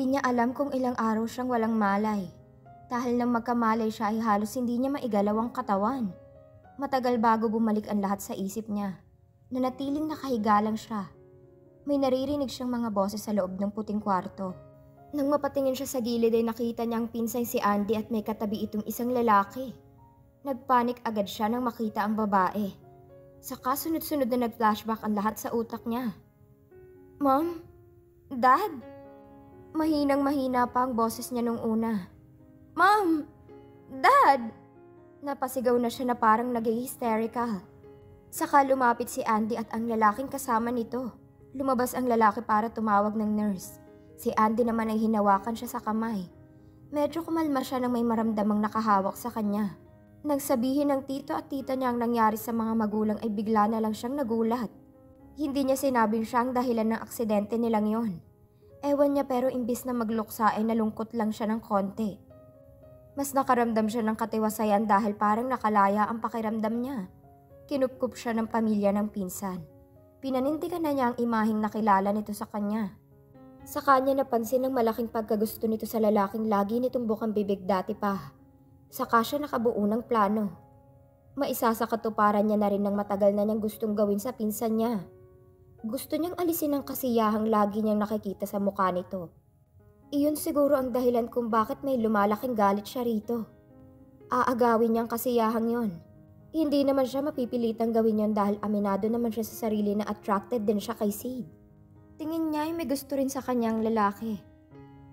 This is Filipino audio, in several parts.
niya alam kung ilang araw siyang walang malay. Dahil nang magkamalay siya ay halos hindi niya maigalaw ang katawan. Matagal bago bumalik ang lahat sa isip niya. Nanatiling nakahiga lang siya. May naririnig siyang mga boses sa loob ng puting kwarto. Nang mapatingin siya sa gilid ay nakita niya ang pinsay si Andy at may katabi itong isang lalaki. Nagpanik agad siya nang makita ang babae. Saka sunod-sunod na nag-flashback ang lahat sa utak niya. Mom? Dad? Mahinang-mahina pa ang boses niya nung una. Mom! Dad! Napasigaw na siya na parang nag-hysterical. Saka lumapit si Andy at ang lalaking kasama nito. Lumabas ang lalaki para tumawag ng nurse. Si Andy naman ay hinawakan siya sa kamay. Medyo kumalma siya nang may maramdamang nakahawak sa kanya. Nang sabihin ng tito at tita niya ang nangyari sa mga magulang ay bigla na lang siyang nagulat. Hindi niya sinabing siya ang dahilan ng aksidente nilang yon. Ewan niya pero imbis na magluksa ay nalungkot lang siya ng konti. Mas nakaramdam siya ng katiwasayan dahil parang nakalaya ang pakiramdam niya. Kinupkup siya ng pamilya ng pinsan. Pinanindigan na niya ang imaheng nakilala nito sa kanya. Sa kanya napansin ang malaking pagkagusto nito sa lalaking lagi nitong bukang bibig dati pa. Saka siya nakabuo ng plano. Maisa sa katuparan niya na rin ng matagal na niyang gustong gawin sa pinsan niya. Gusto niyang alisin ang kasiyahang lagi niyang nakikita sa mukha nito. Iyon siguro ang dahilan kung bakit may lumalaking galit siya rito. Aagawin niyang kasiyahang yon. Hindi naman siya mapipilitang gawin yon dahil aminado naman siya sa sarili na attracted din siya kay Sid. Tingin niya ay may gusto rin sa kanyang lalaki.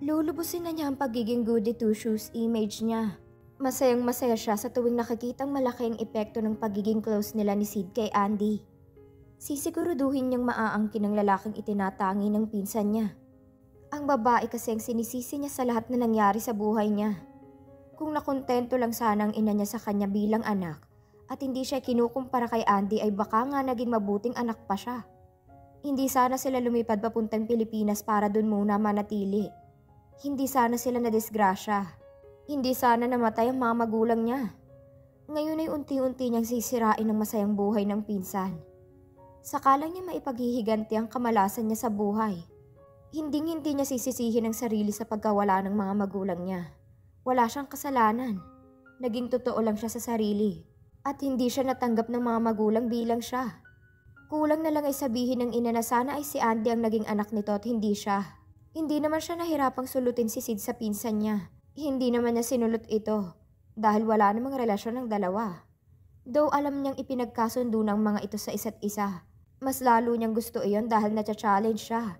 Lulubusin na niya ang pagiging goody two-shoes image niya. Masayang masaya siya sa tuwing nakikitang malaki ang epekto ng pagiging close nila ni Sid kay Andy. Sisiguruduhin niyang maaangkin ang lalaking itinatangi ng pinsan niya. Ang babae kasi ang sinisisi niya sa lahat na nangyari sa buhay niya. Kung nakontento lang sana ang ina niya sa kanya bilang anak at hindi siya kinukumpara kay Andy ay baka nga naging mabuting anak pa siya. Hindi sana sila lumipad papuntang Pilipinas para dun muna manatili. Hindi sana sila nadisgrasya. Hindi sana namatay ang mga magulang niya. Ngayon ay unti-unti niyang sisirain ang masayang buhay ng pinsan. Sakalang niya maipaghihiganti ang kamalasan niya sa buhay. Hinding-hindi niya sisisihin ang sarili sa pagkawala ng mga magulang niya. Wala siyang kasalanan. Naging totoo lang siya sa sarili. At hindi siya natanggap ng mga magulang bilang siya. Kulang na lang ay sabihin ng ina na sana ay si Andy ang naging anak nito at hindi siya. Hindi naman siya nahirapang sulutin si Sid sa pinsan niya. Hindi naman niya sinulot ito dahil wala namang relasyon ng dalawa. Though alam niyang ipinagkasundo ng mga ito sa isa't isa. Mas lalo niyang gusto iyon dahil natya-challenge siya.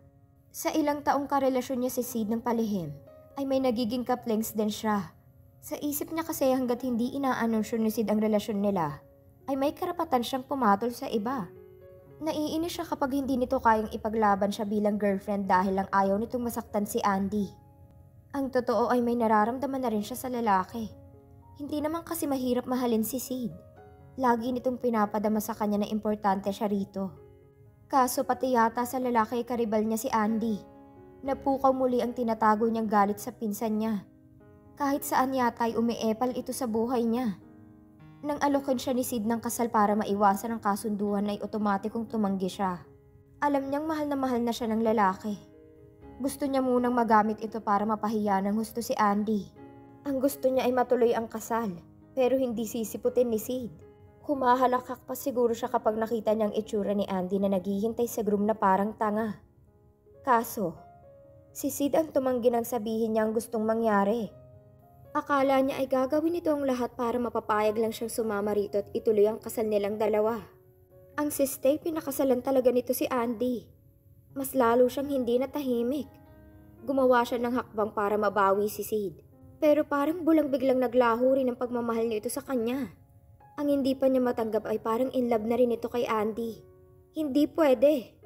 Sa ilang taong karelasyon niya si Sid ng palihim ay may nagiging kaplings din siya. Sa isip niya kasi hanggat hindi inaanunsyo ni Sid ang relasyon nila, ay may karapatan siyang pumatol sa iba. Naiinis siya kapag hindi nito kayang ipaglaban siya bilang girlfriend dahil lang ayaw nitong masaktan si Andy. Ang totoo ay may nararamdaman na rin siya sa lalaki. Hindi naman kasi mahirap mahalin si Sid. Lagi nitong pinapadama sa kanya na importante siya rito. Kaso pati yata sa lalaki ay karibal niya si Andy. Napukaw muli ang tinatago niyang galit sa pinsan niya. Kahit saan yata ay umiepal ito sa buhay niya. Nang alokin siya ni Sid ng kasal para maiwasan ang kasunduan ay otomatikong tumanggi siya. Alam niyang mahal na siya ng lalaki. Gusto niya munang magamit ito para mapahiya ng husto si Andy. Ang gusto niya ay matuloy ang kasal, pero hindi sisiputin ni Sid. Humahalakak pa siguro siya kapag nakita niyang itsura ni Andy na naghihintay sa groom na parang tanga. Kaso, si Sid ang tumanggi nang sabihin niya ang gustong mangyari. Akala niya ay gagawin ito ang lahat para mapapayag lang siyang sumama rito at ituloy ang kasal nilang dalawa. Ang siste, pinakasalan talaga nito si Andy. Mas lalo siyang hindi natahimik. Gumawa siya ng hakbang para mabawi si Sid. Pero parang bulang biglang naglaho rin ang pagmamahal nito sa kanya. Ang hindi pa niya matanggap ay parang in love na rin ito kay Andy. Hindi pwede.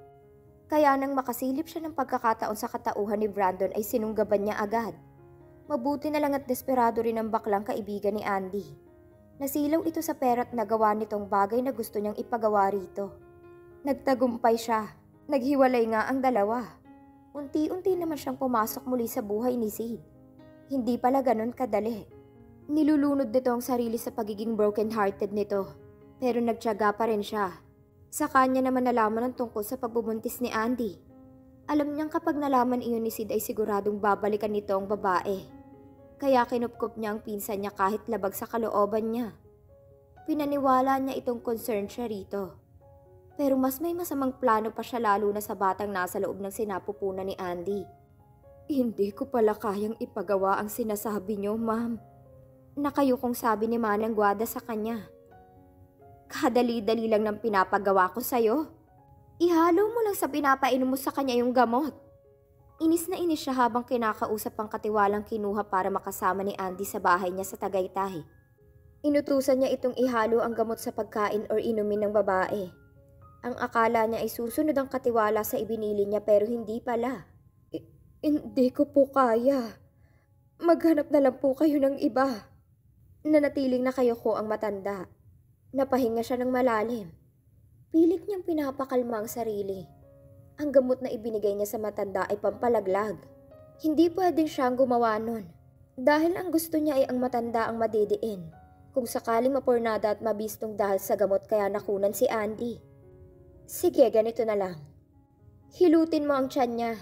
Kaya nang makasilip siya ng pagkakataon sa katauhan ni Brandon ay sinunggaban niya agad. Mabuti na lang at desperado rin ang baklang kaibigan ni Andy. Nasilaw ito sa pera't nagawa nitong bagay na gusto niyang ipagawa rito. Nagtagumpay siya. Naghiwalay nga ang dalawa. Unti-unti naman siyang pumasok muli sa buhay ni Sid. Hindi pala ganun kadali. Nilulunod nito ang sarili sa pagiging broken-hearted nito. Pero nagtiyaga pa rin siya. Sa kanya naman nalaman ang tungkol sa pagbubuntis ni Andy. Alam niyang kapag nalaman iyon ni Sid ay siguradong babalikan nito ang babae. Kaya kinupkup niya ang pinsan niya kahit labag sa kalooban niya. Pinaniwala niya itong concern siya rito. Pero mas may masamang plano pa siya lalo na sa batang nasa loob ng sinapupunan ni Andy. Hindi ko pala kayang ipagawa ang sinasabi niyo, ma'am. Nakayukong sabi ni Manang Guada sa kanya. Kadali-dali lang ng pinapagawa ko sa'yo. Ihalo mo lang sa pinapainom mo sa kanya yung gamot. Inis na inis siya habang kinakausap ang katiwalang kinuha para makasama ni Andy sa bahay niya sa Tagaytay. Inutusan niya itong ihalo ang gamot sa pagkain or inumin ng babae. Ang akala niya ay susunod ang katiwala sa ibinili niya pero hindi pala. Hindi ko po kaya. Maghanap na lang po kayo ng iba. Nanatiling nakayuko ang matanda. Napahinga siya ng malalim. Pilit niyang pinapakalma ang sarili. Ang gamot na ibinigay niya sa matanda ay pampalaglag. Hindi pwedeng siyang gumawa nun. Dahil ang gusto niya ay ang matanda ang madidiin. Kung sakaling mapornada at mabistong dahil sa gamot kaya nakunan si Andy. Sige, ganito na lang. Hilutin mo ang tiyan niya.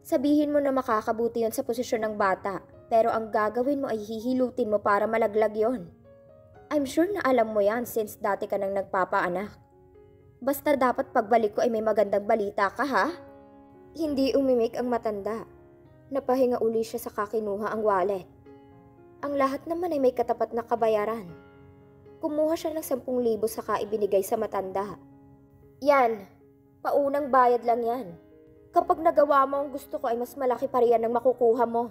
Sabihin mo na makakabuti yon sa posisyon ng bata. Pero ang gagawin mo ay hihilutin mo para malaglag yon. I'm sure na alam mo yan since dati ka nang nagpapaanak. Basta dapat pagbalik ko ay may magandang balita ka, ha? Hindi umimik ang matanda. Napahinga uli siya sa kakinuha ang wallet. Ang lahat naman ay may katapat na kabayaran. Kumuha siya ng 10,000 saka ibinigay sa matanda. Yan, paunang bayad lang yan. Kapag nagawa mo ang gusto ko ay mas malaki pa riyan ang makukuha mo.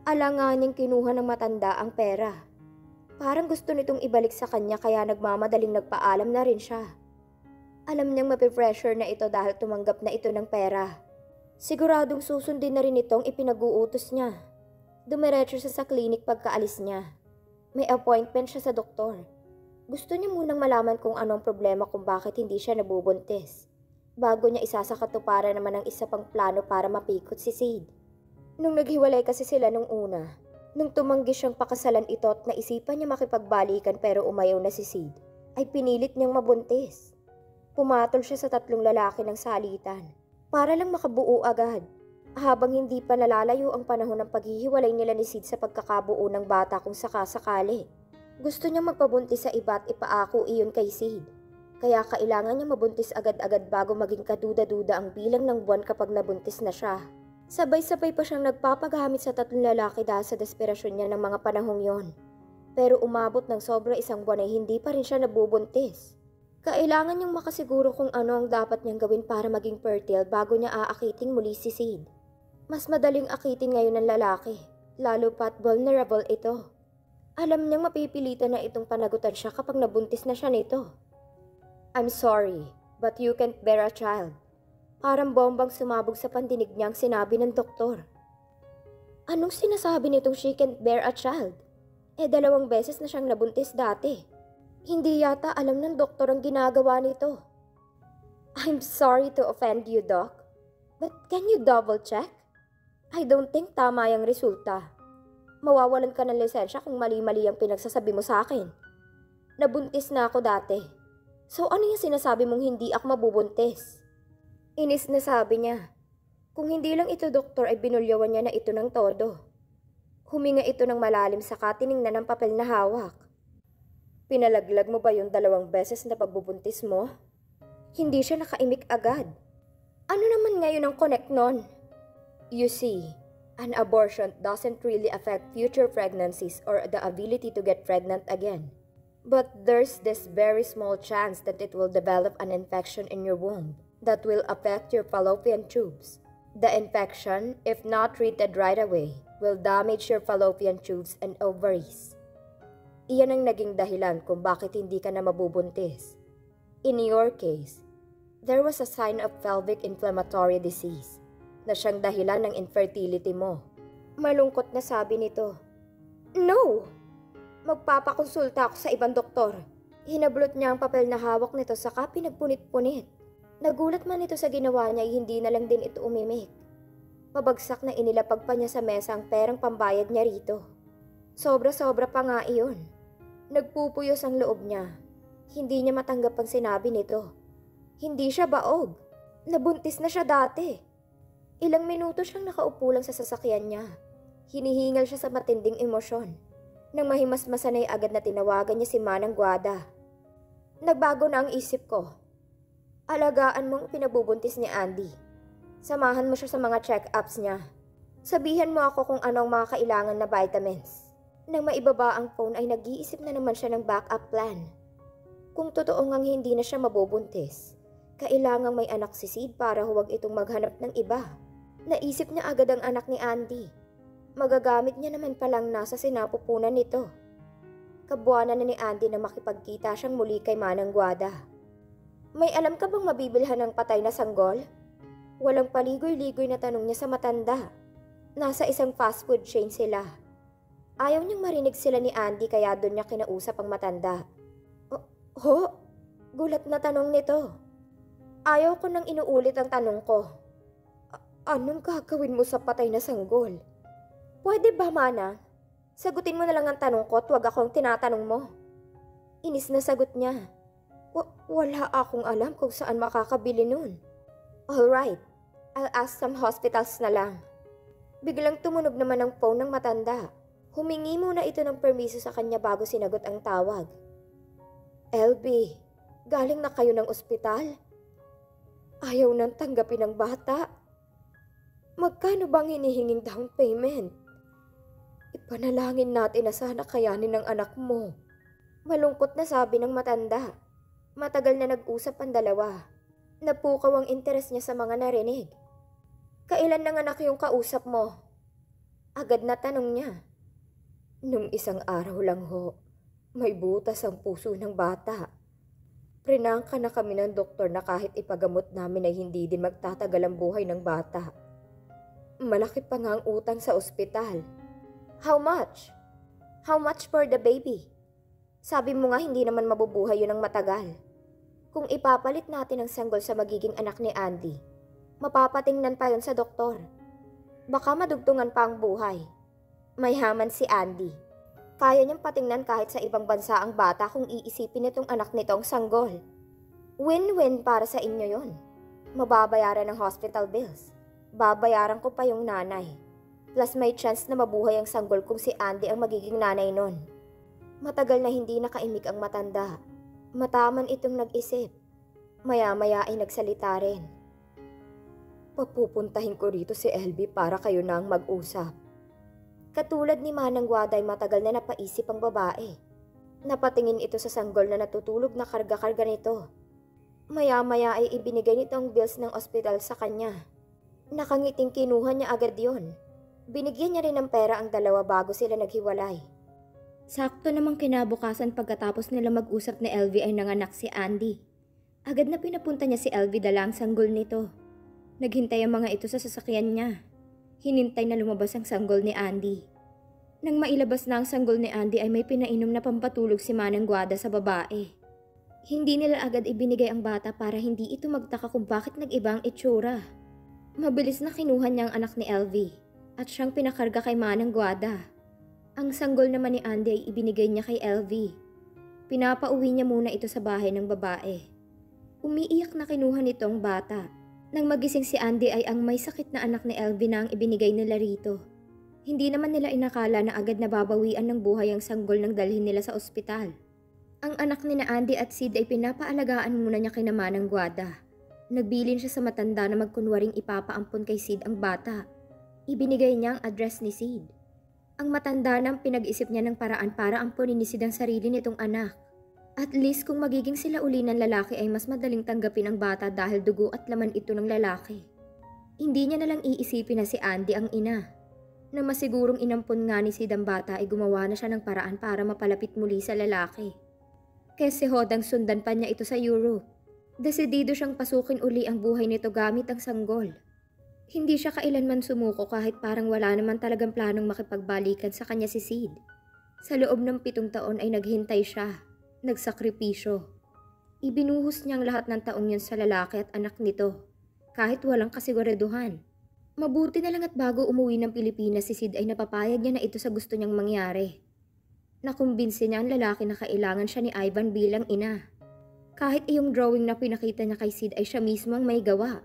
Alanganing kinuha ng matanda ang pera. Parang gusto nitong ibalik sa kanya kaya nagmamadaling nagpaalam na rin siya. Alam niyang mapipressure na ito dahil tumanggap na ito ng pera. Siguradong susundin na rin itong ipinag-uutos niya. Dumiretso siya sa klinik pagkaalis niya. May appointment siya sa doktor. Gusto niya munang malaman kung anong problema kung bakit hindi siya nabubuntis. Bago niya isasakatuparan naman ang isa pang plano para mapikot si Sid. Nung naghiwalay kasi sila nung una, nung tumanggi siyang pakasalan ito at naisipan niya makipagbalikan pero umayaw na si Sid, ay pinilit niyang mabuntis. Pumatol siya sa 3 lalaki ng salitan para lang makabuo agad. Habang hindi pa nalalayo ang panahon ng paghihiwalay nila ni Sid sa pagkakabuo ng bata kung sakasakali. Gusto niya magpabuntis sa iba at ipaako iyon kay Sid. Kaya kailangan niya mabuntis agad-agad bago maging kaduda-duda ang bilang ng buwan kapag nabuntis na siya. Sabay-sabay pa siyang nagpapagamit sa 3 lalaki dahil sa desperasyon niya ng mga panahong yon. Pero umabot ng sobra 1 buwan ay hindi pa rin siya nabubuntis. Kailangan niyang makasiguro kung ano ang dapat niyang gawin para maging fertile bago niya aakiting muli si Sid. Mas madaling akitin ngayon ng lalaki, lalo pat vulnerable ito. Alam niyang mapipilitan na itong panagutan siya kapag nabuntis na siya nito. I'm sorry, but you can't bear a child. Parang bombang sumabog sa pandinig niyang sinabi ng doktor. Anong sinasabi nitong she can't bear a child? 2 beses na siyang nabuntis dati. Hindi yata alam ng doktor ang ginagawa nito. I'm sorry to offend you, Doc. But can you double check? I don't think tama yung resulta. Mawawalan ka ng lisensya kung mali-mali ang pinagsasabi mo sa akin. Nabuntis na ako dati. So ano yung sinasabi mong hindi ako mabubuntis? Inis na sabi niya. Kung hindi lang ito doktor ay binulyawan niya na ito ng todo. Huminga ito ng malalim saka tiningnan ng papel na hawak. Pinalaglag mo ba yung 2 beses na pagbubuntis mo? Hindi siya nakaimik agad. Ano naman ngayon ang connect nun? You see, an abortion doesn't really affect future pregnancies or the ability to get pregnant again. But there's this very small chance that it will develop an infection in your womb that will affect your fallopian tubes. The infection, if not treated right away, will damage your fallopian tubes and ovaries. Iyan ang naging dahilan kung bakit hindi ka na mabubuntis. In your case, there was a sign of pelvic inflammatory disease na siyang dahilan ng infertility mo. Malungkot na sabi nito. No! Magpapakonsulta ako sa ibang doktor. Hinablot niya ang papel na hawak nito saka pinagpunit-punit. Nagulat man ito sa ginawa niya ay hindi na lang din ito umimik. Pabagsak na inilapag pa niya sa mesa ang perang pambayad niya rito. Sobra-sobra pa nga iyon. Nagpupuyos ang loob niya. Hindi niya matanggap ang sinabi nito. Hindi siya baog. Nabuntis na siya dati. Ilang minuto siyang nakaupo lang sa sasakyan niya. Hinihingal siya sa matinding emosyon. Nang mahimasmasan ay agad na tinawagan niya si Manang Guada. Nagbago na ang isip ko. Alagaan mong pinabubuntis ni Andy. Samahan mo siya sa mga check-ups niya. Sabihan mo ako kung ano ang mga kailangan na vitamins. Nang maibaba ang phone ay nag-iisip na naman siya ng backup plan. Kung totoo ngang hindi na siya mabubuntis, kailangang may anak si Sid para huwag itong maghanap ng iba. Naisip niya agad ang anak ni Andy. Magagamit niya naman palang nasa sinapupunan nito. Kabuanan na ni Andy na makipagkita siyang muli kay Manang Guada. May alam ka bang mabibilhan ng patay na sanggol? Walang paligoy-ligoy na tanong niya sa matanda. Nasa isang fast food chain sila. Ayaw niyang marinig sila ni Andy kaya doon niya kinausap ang matanda. Ho? Gulat na tanong nito. Ayaw ko nang inuulit ang tanong ko. Anong gagawin mo sa patay na sanggol? Pwede ba, Manang? Sagutin mo na lang ang tanong ko at huwag akong tinatanong mo. Inis na sagot niya. Wala akong alam kung saan makakabili nun. Alright, I'll ask some hospitals na lang. Biglang tumunog naman ang phone ng matanda. Humingi muna ito ng permiso sa kanya bago sinagot ang tawag. LB, galing na kayo ng ospital? Ayaw nang tanggapin ng bata. Magkano bang hinihinging down payment? Ipanalangin natin na sana kayanin ng anak mo. Malungkot na sabi ng matanda. Matagal na nag-usap ang dalawa. Napukaw ang interes niya sa mga narinig. Kailan nanganak yung kausap mo? Agad na tanong niya. Nung isang araw lang ho, may butas ang puso ng bata. Prinangka na kami ng doktor na kahit ipagamot namin ay hindi din magtatagal ang buhay ng bata. Malaki pa nga ang utang sa ospital. How much? How much for the baby? Sabi mo nga hindi naman mabubuhay yun ng matagal. Kung ipapalit natin ang sanggol sa magiging anak ni Andy, mapapatingnan pa yun sa doktor. Baka madugtungan pa ang buhay. May haman si Andy. Kaya niyang patingnan kahit sa ibang bansa ang bata kung iisipin nitong anak nitong sanggol. Win-win para sa inyo yun. Mababayaran ng hospital bills. Babayaran ko pa yung nanay. Plus may chance na mabuhay ang sanggol kung si Andy ang magiging nanay nun. Matagal na hindi nakaimik ang matanda. Mataman itong nag-isip. Maya-maya ay nagsalita rin. Papupuntahin ko rito si LB para kayo na ang mag-usap. Katulad ni Manang Guada ay matagal na napaisip ang babae. Napatingin ito sa sanggol na natutulog na karga-karga nito. Maya-maya ay ibinigay nito ang bills ng ospital sa kanya. Nakangiting kinuha niya agad yon. Binigyan niya rin ng pera ang dalawa bago sila naghiwalay. Sakto namang kinabukasan pagkatapos nila mag-usap ni LV ay nanganak si Andy. Agad na pinapunta niya si LV dala ang sanggol nito. Naghintay ang mga ito sa sasakyan niya. Hinintay na lumabas ang sanggol ni Andy. Nang mailabas na ang sanggol ni Andy ay may pinainom na pampatulog si Manang Guada sa babae. Hindi nila agad ibinigay ang bata para hindi ito magtaka kung bakit nag-iba ang itsura. Mabilis na kinuha niya ang anak ni LV at siyang pinakarga kay Manang Guada. Ang sanggol naman ni Andy ay ibinigay niya kay LV. Pinapauwi niya muna ito sa bahay ng babae. Umiiyak na kinuha nitong bata. Nang magising si Andy ay ang may sakit na anak ni LV na ang ibinigay nila rito. Hindi naman nila inakala na agad nababawian ng buhay ang sanggol nang dalhin nila sa ospital. Ang anak ni na Andy at Sid ay pinapaalagaan muna niya kay Manang Guada. Nagbilin siya sa matanda na magkunwaring ipapaampon kay Sid ang bata. Ibinigay niya ang address ni Sid. Ang matanda nang pinag-isip niya ng paraan para ampunin ni Sid ang sarili nitong anak. At least kung magiging sila uli ng lalaki ay mas madaling tanggapin ang bata dahil dugo at laman ito ng lalaki. Hindi niya nalang iisipin na si Andy ang ina. Na masigurong inampon nga ni Sid ang bata ay gumawa na siya ng paraan para mapalapit muli sa lalaki. Kaya si Hodang sundan pa niya ito sa Europe. Desidido siyang pasukin uli ang buhay nito gamit ang sanggol. Hindi siya kailanman sumuko kahit parang wala naman talagang planong makipagbalikan sa kanya si Sid. Sa loob ng 7 taon ay naghintay siya, nagsakripisyo. Ibinuhos niyang lahat ng taong yun sa lalaki at anak nito, kahit walang kasiguraduhan. Mabuti na lang at bago umuwi ng Pilipinas si Sid ay napapayag niya na ito sa gusto niyang mangyari. Nakumbinsi niya ang lalaki na kailangan siya ni Ivan bilang ina. Kahit iyong drawing na pinakita niya kay Sid ay siya mismo ang may gawa.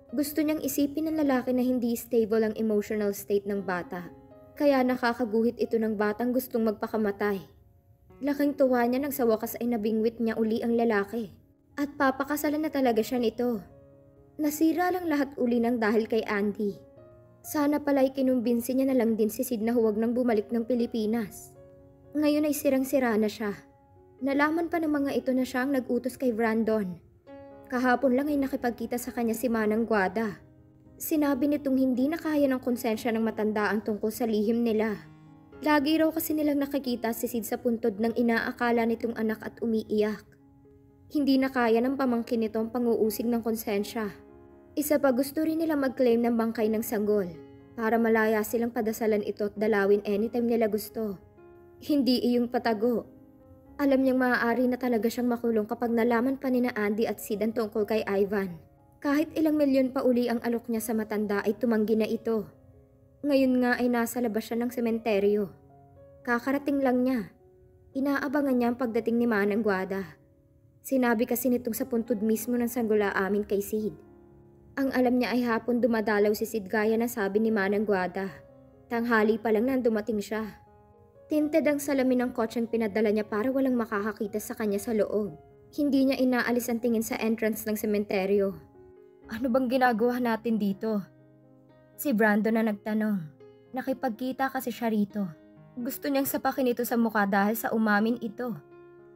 Gusto niyang isipin ng lalaki na hindi stable ang emotional state ng bata. Kaya nakakaguhit ito ng batang gustong magpakamatay. Laking tuwa niya nang sa wakas ay nabingwit niya uli ang lalaki. At papakasalan na talaga siya nito. Nasira lang lahat uli ng dahil kay Andy. Sana pala'y kinumbinsi niya na lang din si Sid na huwag nang bumalik ng Pilipinas. Ngayon ay sirang-sira na siya. Nalaman pa ng mga ito na siya ang nag-utos kay Brandon. Kahapon lang ay nakipagkita sa kanya si Manang Guada. Sinabi nitong hindi na kaya ng konsensya ng matanda ang tungkol sa lihim nila. Lagi raw kasi nilang nakikita si Sid sa puntod ng inaakala nitong anak at umiiyak. Hindi na kaya ng pamangkin nito ang pang-uusig ng konsensya. Isa pa gusto rin nila mag-claim ng bangkay ng sanggol para malaya silang padasalan ito at dalawin anytime nila gusto. Hindi iyong patago. Alam niyang maaari na talaga siyang makulong kapag nalaman pa ni na Andy at Sid ang tungkol kay Ivan. Kahit ilang milyon pa uli ang alok niya sa matanda ay tumanggi na ito. Ngayon nga ay nasa labas siya ng sementeryo. Kakarating lang niya. Inaabangan niya ang pagdating ni Manang Guada. Sinabi kasi nitong sa puntod mismo ng sanggula amin kay Sid. Ang alam niya ay hapon dumadalaw si Sid gaya na sabi ni Manang Guada. Tanghali pa lang nang dumating siya. Tinted ang salamin ng kotseng pinadala niya para walang makakakita sa kanya sa loob. Hindi niya inaalis ang tingin sa entrance ng sementeryo. Ano bang ginagawa natin dito? Si Brandon na nagtanong. Nakipagkita kasi siya rito. Gusto niyang sapakin ito sa mukha dahil sa umamin ito.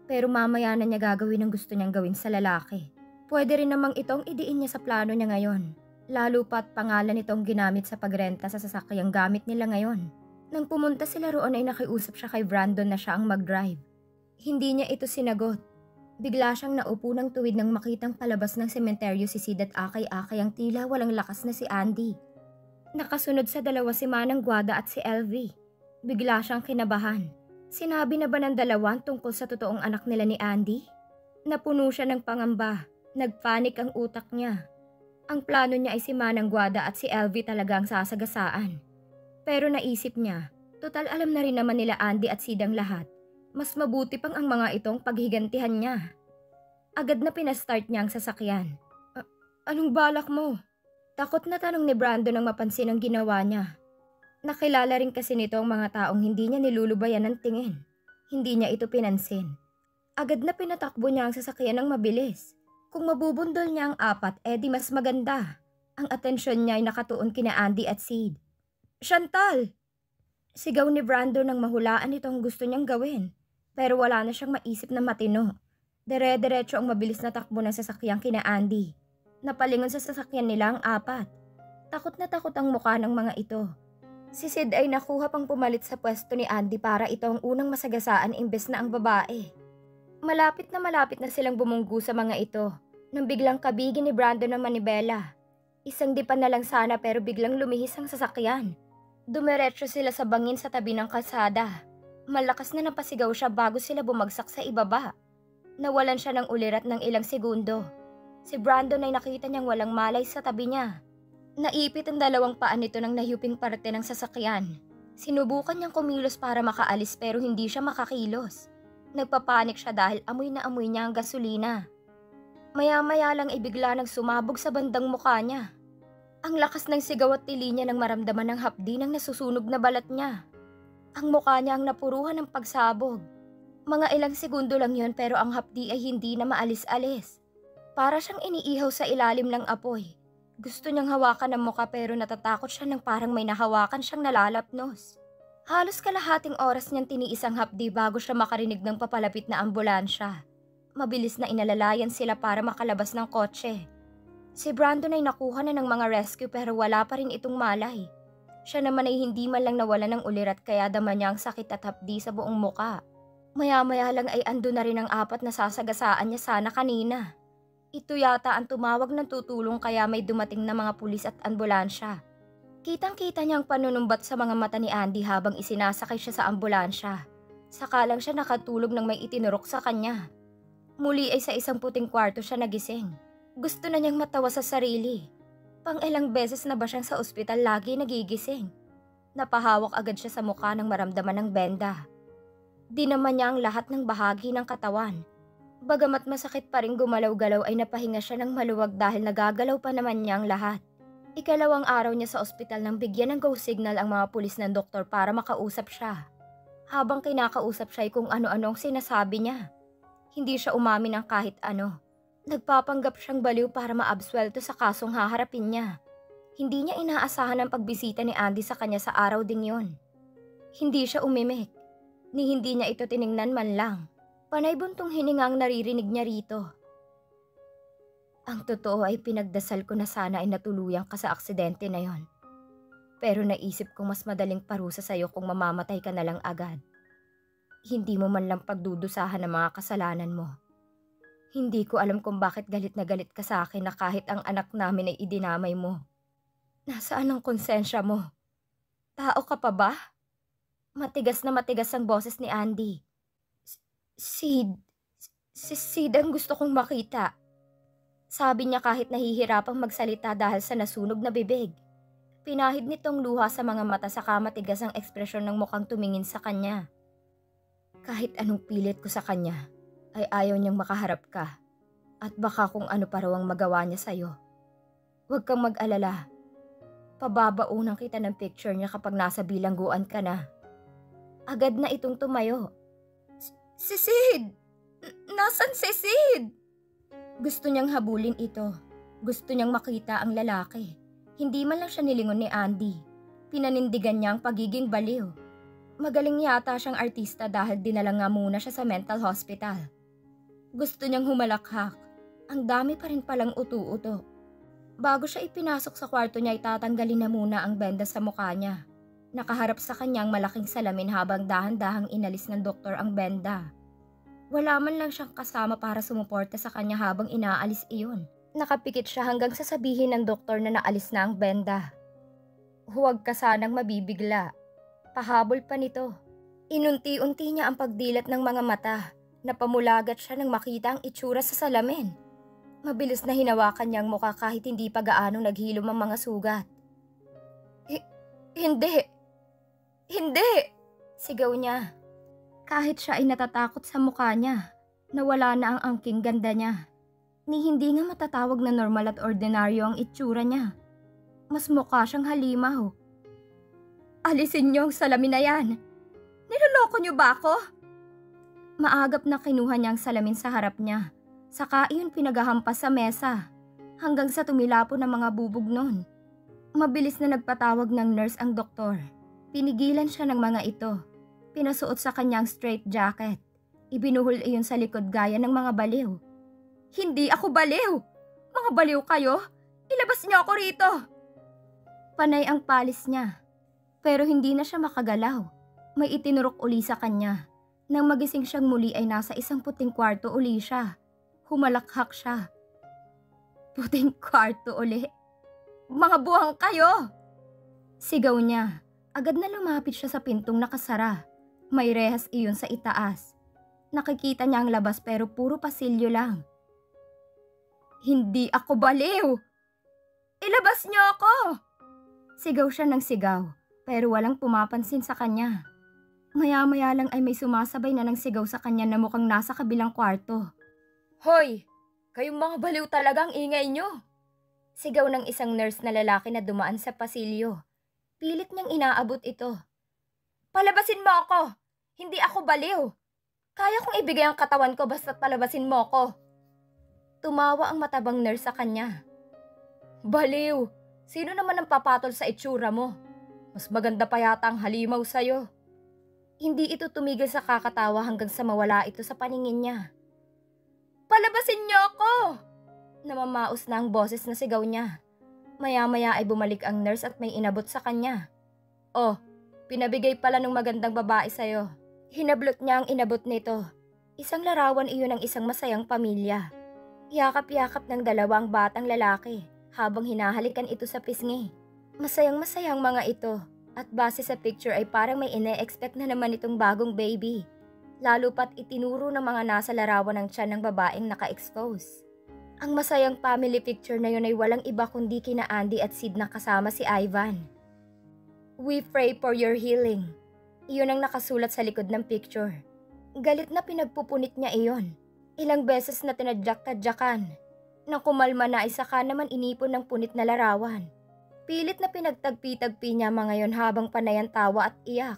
Pero mamaya na niya gagawin ang gusto niyang gawin sa lalaki. Pwede rin namang itong idiin niya sa plano niya ngayon. Lalo pa't pangalan itong ginamit sa pagrenta sa sasakyang gamit nila ngayon. Nang pumunta sila roon ay nakiusap siya kay Brandon na siya ang mag-drive. Hindi niya ito sinagot. Bigla siyang naupo ng tuwid nang makitang palabas ng sementeryo si Sid at akay-akay ang tila walang lakas na si Andy. Nakasunod sa dalawa si Manang Guada at si LV. Bigla siyang kinabahan. Sinabi na ba ng dalawa tungkol sa totoong anak nila ni Andy? Napuno siya ng pangamba. Nagpanik ang utak niya. Ang plano niya ay si Manang Guada at si LV talaga ang sasagasaan. Pero naisip niya, total alam na rin naman nila Andy at Sid ang lahat. Mas mabuti pang ang mga itong paghigantihan niya. Agad na pinastart niya ang sasakyan. Anong balak mo? Takot na tanong ni Brandon nang mapansin ang ginawa niya. Nakilala rin kasi nito ang mga taong hindi niya nilulubayan ng tingin. Hindi niya ito pinansin. Agad na pinatakbo niya ang sasakyan ng mabilis. Kung mabubundol niya ang apat, edi mas maganda. Ang atensyon niya ay nakatuon kina Andy at Sid. Chantal! Sigaw ni Brandon nang mahulaan ito ang gusto niyang gawin. Pero wala na siyang maisip na matino. Dire-diretso ang mabilis na takbo ng sasakyang kina Andy. Napalingon sa sasakyan nila ang apat. Takot na takot ang mukha ng mga ito. Si Sid ay nakuha pang pumalit sa pwesto ni Andy para ito ang unang masagasaan imbes na ang babae. Malapit na silang bumunggu sa mga ito nang biglang kabigin ni Brandon ang manibela. Isang dipan na lang sana pero biglang lumihis ang sasakyan. Dumiretso sila sa bangin sa tabi ng kalsada. Malakas na napasigaw siya bago sila bumagsak sa ibaba. Nawalan siya ng ulirat ng ilang segundo. Si Brandon ay nakita niyang walang malay sa tabi niya. Naipit ang dalawang paa nito ng nahiuping parte ng sasakyan. Sinubukan niyang kumilos para makaalis pero hindi siya makakilos. Nagpapanik siya dahil amoy na amoy niya ang gasolina. Maya-maya lang ibigla nang sumabog sa bandang mukha niya. Ang lakas ng sigaw at tili niya nang maramdaman ng hapdi ng nasusunog na balat niya. Ang mukha niya ang napuruhan ng pagsabog. Mga ilang segundo lang yon pero ang hapdi ay hindi na maalis-alis. Para siyang iniihaw sa ilalim ng apoy. Gusto niyang hawakan ang mukha pero natatakot siya nang parang may nahawakan siyang nalalapnos. Halos kalahating oras niyang tiniis ang hapdi bago siya makarinig ng papalapit na ambulansya. Mabilis na inalalayan sila para makalabas ng kotse. Si Brandon ay nakuha na ng mga rescue pero wala pa rin itong malay. Siya naman ay hindi man lang nawala ng ulirat kaya dama niya ang sakit at hapdi sa buong muka. Maya-maya lang ay ando na rin ang apat na sasagasaan niya sana kanina. Ito yata ang tumawag ng tutulong kaya may dumating na mga pulis at ambulansya. Kitang-kita niya ang panunumbat sa mga mata ni Andy habang isinasakay siya sa ambulansya. Saka lang siya nakatulog nang may itinurok sa kanya. Muli ay sa isang puting kwarto siya nagising. Gusto na niyang matawa sa sarili. Pang-ilang beses na ba siyang sa ospital lagi nagigising. Napahawak agad siya sa mukha nang maramdaman ng benda. Di naman niya ang lahat ng bahagi ng katawan. Bagamat masakit pa rin gumalaw-galaw ay napahinga siya ng maluwag dahil nagagalaw pa naman niya ang lahat. Ikalawang araw niya sa ospital nang bigyan ng go signal ang mga pulis ng doktor para makausap siya. Habang kinakausap siya ay kung ano-ano ang sinasabi niya. Hindi siya umamin ng kahit ano. Nagpapanggap siyang baliw para maabswelto sa kasong haharapin niya. Hindi niya inaasahan ang pagbisita ni Andy sa kanya sa araw ding yon. Hindi siya umimik, ni hindi niya ito tiningnan man lang. Panay buntong hininga ang naririnig niya rito. Ang totoo ay pinagdasal ko na sana ay natuluyan ka sa aksidente na yon. Pero naisip kong mas madaling parusa sa'yo kung mamamatay ka na lang agad. Hindi mo man lang pagdudusahan ng mga kasalanan mo. Hindi ko alam kung bakit galit na galit ka sa akin na kahit ang anak namin ay idinamay mo. Nasaan ang konsensya mo? Tao ka pa ba? Matigas na matigas ang boses ni Andy. Sid ang gusto kong makita. Sabi niya kahit nahihirapang magsalita dahil sa nasunog na bibig. Pinahid nitong luha sa mga mata saka matigas ang ekspresyon ng mukhang tumingin sa kanya. Kahit anong pilit ko sa kanya, ay ayaw niyang makaharap ka. At baka kung ano pa raw ang magawa niya sa'yo. Huwag kang mag-alala. Pababaunan kita ng picture niya kapag nasa bilangguan ka na. Agad na itong tumayo. Si Sid! Nasaan si Sid? Gusto niyang habulin ito. Gusto niyang makita ang lalaki. Hindi man lang siya nilingon ni Andy. Pinanindigan niya ang pagiging baliw. Magaling yata siyang artista dahil dinala nga muna siya sa mental hospital. Gusto niyang humalakhak. Ang dami pa rin palang utu-uto. Bago siya ipinasok sa kwarto niya ay tatanggalin na muna ang benda sa mukha niya. Nakaharap sa kanyang malaking salamin habang dahan-dahang inalis ng doktor ang benda. Wala man lang siyang kasama para sumuporta sa kanya habang inaalis iyon. Nakapikit siya hanggang sasabihin ng doktor na naalis na ang benda. Huwag ka sanang mabibigla. Pahabol pa nito. Inunti-unti niya ang pagdilat ng mga mata. Napamulagat siya nang makita ang itsura sa salamin. Mabilis na hinawakan niya ang mukha kahit hindi pa gaano naghilom ang mga sugat. Hindi! Hindi! Sigaw niya. Kahit siya ay natatakot sa mukha niya, nawala na ang angking ganda niya. Ni hindi nga matatawag na normal at ordinaryo ang itsura niya. Mas mukha siyang halimaw. Alisin niyo ang salamin na yan. Niloloko niyo ba ako? Maagap na kinuha niya ang salamin sa harap niya. Saka iyon pinagahampas sa mesa. Hanggang sa tumilapo ng mga bubog nun. Mabilis na nagpatawag ng nurse ang doktor. Pinigilan siya ng mga ito. Pinasuot sa kanyang straight jacket. Ibinuhol iyon sa likod gaya ng mga baliw. Hindi ako baliw! Mga baliw kayo? Ilabas niyo ako rito! Panay ang palis niya. Pero hindi na siya makagalaw. May itinurok uli sa kanya. Nang magising siyang muli ay nasa isang puting kwarto uli siya. Humalakhak siya. Puting kwarto uli? Mga buwang kayo! Sigaw niya. Agad na lumapit siya sa pintong nakasara. May rehas iyon sa itaas. Nakikita niya ang labas pero puro pasilyo lang. Hindi ako baliw! Ilabas niyo ako! Sigaw siya ng sigaw, pero walang pumapansin sa kanya. Maya-maya lang ay may sumasabay na ng sigaw sa kanya na mukhang nasa kabilang kwarto. Hoy! Kayong mga baliw talagang ingay niyo! Sigaw ng isang nurse na lalaki na dumaan sa pasilyo. Pilit niyang inaabot ito. Palabasin mo ako! Hindi ako baliw! Kaya kong ibigay ang katawan ko basta't palabasin mo ako. Tumawa ang matabang nurse sa kanya. Baliw! Sino naman ang papatol sa itsura mo? Mas maganda pa yata ang halimaw sa'yo. Hindi ito tumigil sa kakatawa hanggang sa mawala ito sa paningin niya. Palabasin niyo ako! Namamaos na ang boses na sigaw niya. Maya-maya ay bumalik ang nurse at may inabot sa kanya. Oh, pinabigay pala ng magandang babae sa'yo. Hinablot niya ang inabot nito. Isang larawan iyon ng isang masayang pamilya. Yakap-yakap ng dalawang batang lalaki habang hinahalikan ito sa pisngi. Masayang-masayang mga ito at base sa picture ay parang may ine-expect na naman itong bagong baby. Lalo pat itinuro ng mga nasa larawan ng tiyan ng babaeng naka-expose. Ang masayang family picture na yun ay walang iba kundi kina Andy at Sid na kasama si Ivan. We pray for your healing. Iyon ang nakasulat sa likod ng picture. Galit na pinagpupunit niya iyon. Ilang beses na tinadyak-tadyakan. Nang kumalma na ay saka naman inipon ng punit na larawan. Pilit na pinagtagpi-tagpi niya mga yon habang panay ang tawa at iyak.